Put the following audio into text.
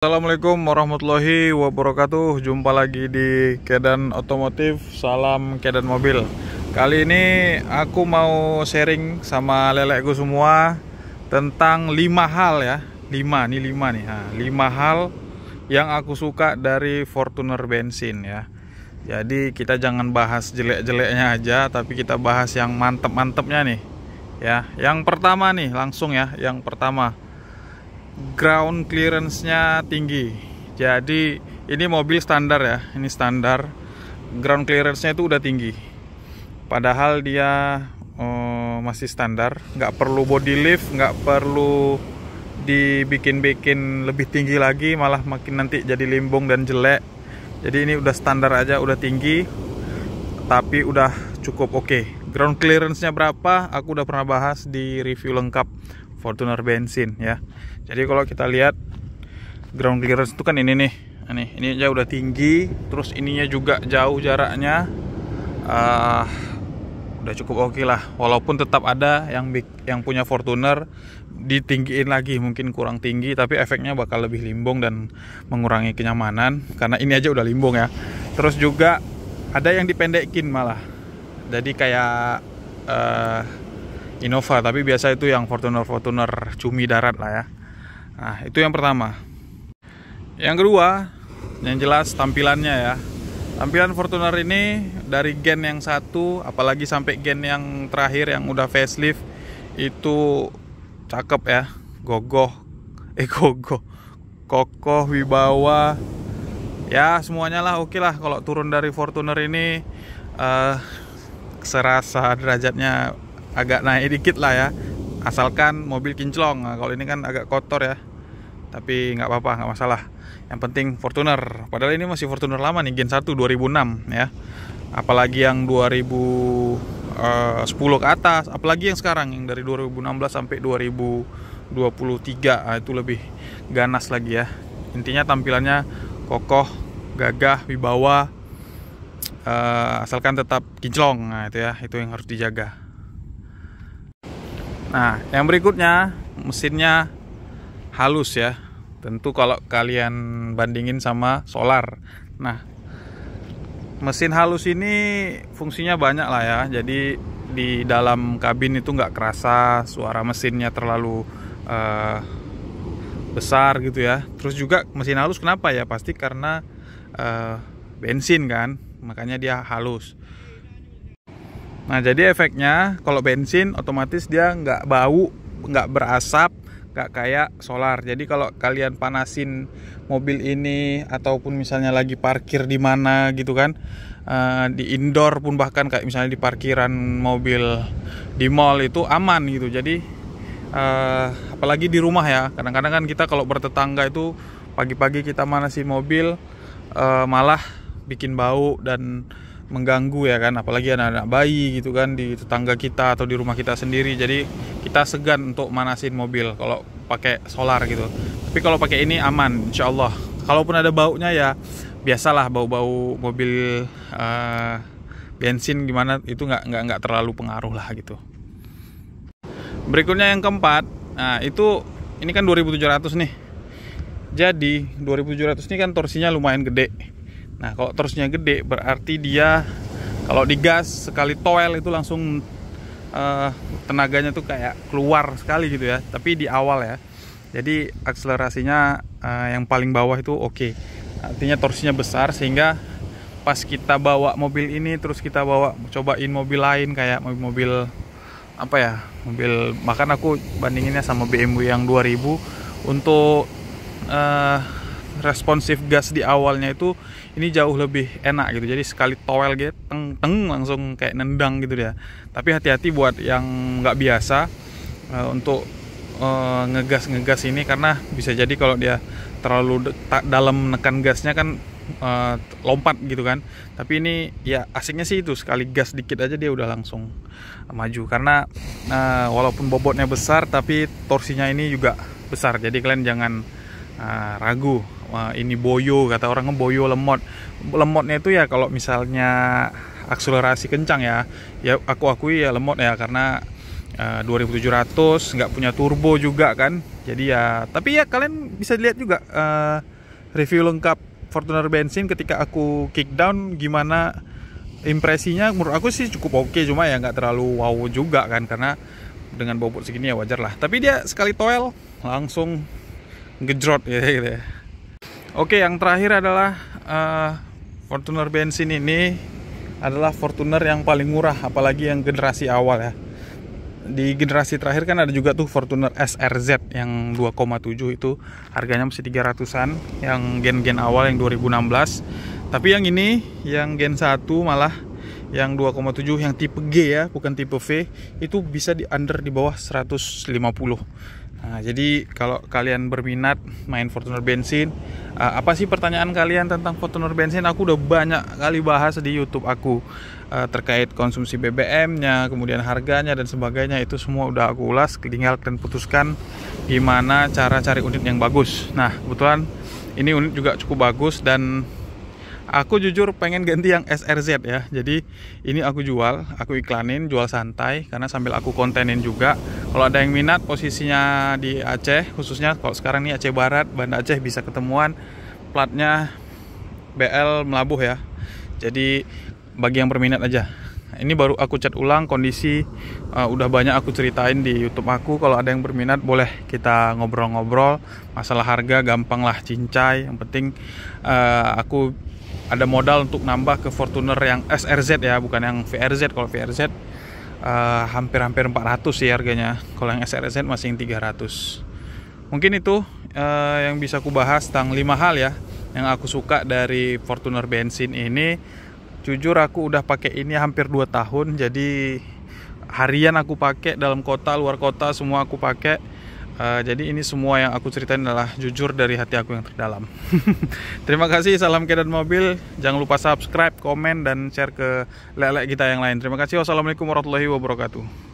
Assalamualaikum warahmatullahi wabarakatuh. Jumpa lagi di Kedan Otomotif. Salam Kedan Mobil. Kali ini aku mau sharing sama lelekku semua tentang 5 hal ya. 5 nih. Nah, 5 hal yang aku suka dari Fortuner bensin ya. Jadi kita jangan bahas jelek-jeleknya aja, tapi kita bahas yang mantep-mantepnya nih. Ya, yang pertama nih langsung ya. Yang pertama, ground clearance-nya tinggi. Jadi ini mobil standar ya, ini standar. Ground clearance-nya itu udah tinggi. Padahal dia masih standar, nggak perlu body lift, nggak perlu dibikin-bikin lebih tinggi lagi, malah makin nanti jadi limbung dan jelek. Jadi ini udah standar aja, udah tinggi, tapi udah cukup oke. Ground clearance-nya berapa? Aku udah pernah bahas di review lengkap Fortuner bensin ya. Jadi kalau kita lihat ground clearance itu kan ini nih, ini aja udah tinggi, terus ininya juga jauh jaraknya, udah cukup oke lah. Walaupun tetap ada yang punya Fortuner ditinggiin lagi, mungkin kurang tinggi, tapi efeknya bakal lebih limbung dan mengurangi kenyamanan karena ini aja udah limbung ya. Terus juga ada yang dipendekin malah, jadi kayak Innova, tapi biasa itu yang Fortuner cumi darat lah ya. Nah, itu yang pertama. Yang kedua, yang jelas tampilannya ya. Tampilan Fortuner ini dari gen yang 1 apalagi sampai gen yang terakhir yang udah facelift itu cakep ya. Kokoh, wibawa. Ya, semuanya lah oke lah. Kalau turun dari Fortuner ini serasa derajatnya agak naik dikit lah ya, asalkan mobil kinclong. Nah, kalau ini kan agak kotor ya, tapi nggak apa-apa, nggak masalah. Yang penting Fortuner, padahal ini masih Fortuner lama nih, Gen 1 2006 ya. Apalagi yang 2010 ke atas, apalagi yang sekarang yang dari 2016 sampai 2023, nah, itu lebih ganas lagi ya. Intinya tampilannya kokoh, gagah, wibawa, asalkan tetap kinclong. Nah, itu ya, itu yang harus dijaga. Nah, yang berikutnya, mesinnya halus ya. Tentu kalau kalian bandingin sama solar. Nah, mesin halus ini fungsinya banyak lah ya. Jadi di dalam kabin itu nggak kerasa suara mesinnya terlalu besar gitu ya. Terus juga mesin halus kenapa ya? Pasti karena bensin kan, makanya dia halus. Nah, jadi efeknya kalau bensin otomatis dia nggak bau, nggak berasap, nggak kayak solar. Jadi kalau kalian panasin mobil ini ataupun misalnya lagi parkir di mana gitu kan, di indoor pun, bahkan kayak misalnya di parkiran mobil di mall itu aman gitu. Jadi apalagi di rumah ya, kadang-kadang kan kita kalau bertetangga itu pagi-pagi kita manasin mobil malah bikin bau dan mengganggu ya kan, apalagi anak-anak bayi gitu kan di tetangga kita atau di rumah kita sendiri. Jadi kita segan untuk manasin mobil kalau pakai solar gitu. Tapi kalau pakai ini aman insya Allah. Kalaupun ada baunya ya biasalah, bau-bau mobil bensin gimana itu nggak terlalu pengaruh lah gitu. Berikutnya yang keempat, nah itu ini kan 2700 nih. Jadi 2700 ini kan torsinya lumayan gede. Nah, kalau torsinya gede berarti dia kalau digas sekali toel itu langsung tenaganya tuh kayak keluar sekali gitu ya. Tapi di awal ya. Jadi akselerasinya yang paling bawah itu oke. Artinya torsinya besar sehingga pas kita bawa mobil ini terus kita cobain mobil lain kayak mobil apa ya? Mobil, bahkan aku bandinginnya sama BMW yang 2000 untuk responsif gas di awalnya itu ini jauh lebih enak gitu. Jadi sekali toel gitu teng langsung kayak nendang gitu ya. Tapi hati-hati buat yang nggak biasa untuk ngegas ini, karena bisa jadi kalau dia terlalu dalam menekan gasnya kan lompat gitu kan. Tapi ini ya asiknya sih itu sekali gas dikit aja dia udah langsung maju, karena walaupun bobotnya besar tapi torsinya ini juga besar. Jadi kalian jangan ragu. Wah, ini boyo, kata orang boyo, lemotnya itu ya kalau misalnya akselerasi kencang ya aku akui ya lemot ya, karena 2700 nggak punya turbo juga kan. Jadi ya, tapi ya kalian bisa lihat juga review lengkap Fortuner bensin ketika aku kick down gimana impresinya. Menurut aku sih cukup oke, cuma ya nggak terlalu wow juga kan, karena dengan bobot segini ya wajar lah. Tapi dia sekali toel langsung ngejrot gitu ya. Oke, yang terakhir adalah Fortuner bensin ini adalah Fortuner yang paling murah, apalagi yang generasi awal ya. Di generasi terakhir kan ada juga tuh Fortuner SRZ yang 2,7 itu harganya masih 300-an, yang gen-gen awal yang 2016. Tapi yang ini yang gen 1 malah yang 2,7 yang tipe G ya, bukan tipe V, itu bisa di under di bawah 150. Nah, jadi kalau kalian berminat main Fortuner bensin, apa sih pertanyaan kalian tentang Fortuner bensin? Aku udah banyak kali bahas di YouTube aku terkait konsumsi BBM-nya, kemudian harganya dan sebagainya, itu semua udah aku ulas. Tinggal kalian putuskan gimana cara cari unit yang bagus. Nah, kebetulan ini unit juga cukup bagus dan aku jujur pengen ganti yang SRZ ya. Jadi ini aku jual, aku iklanin, jual santai karena sambil aku kontenin juga. Kalau ada yang minat, posisinya di Aceh, khususnya kalau sekarang ini Aceh Barat, Banda Aceh, bisa ketemuan. Platnya BL Melabuh ya. Jadi bagi yang berminat aja. Ini baru aku cat ulang, kondisi udah banyak aku ceritain di YouTube aku. Kalau ada yang berminat boleh kita ngobrol-ngobrol. Masalah harga gampang lah, cincai. Yang penting aku ada modal untuk nambah ke Fortuner yang SRZ ya, bukan yang VRZ. Kalau VRZ hampir 400 sih harganya. Kalau yang SRZ masih yang 300. Mungkin itu yang bisa aku bahas tentang 5 hal ya yang aku suka dari Fortuner bensin ini. Jujur aku udah pakai ini hampir 2 tahun. Jadi harian aku pakai, dalam kota, luar kota semua aku pakai. Jadi ini semua yang aku ceritain adalah jujur dari hati aku yang terdalam. Terima kasih, salam Kedan Mobil. Jangan lupa subscribe, komen, dan share ke lelek kita yang lain. Terima kasih. Wassalamualaikum warahmatullahi wabarakatuh.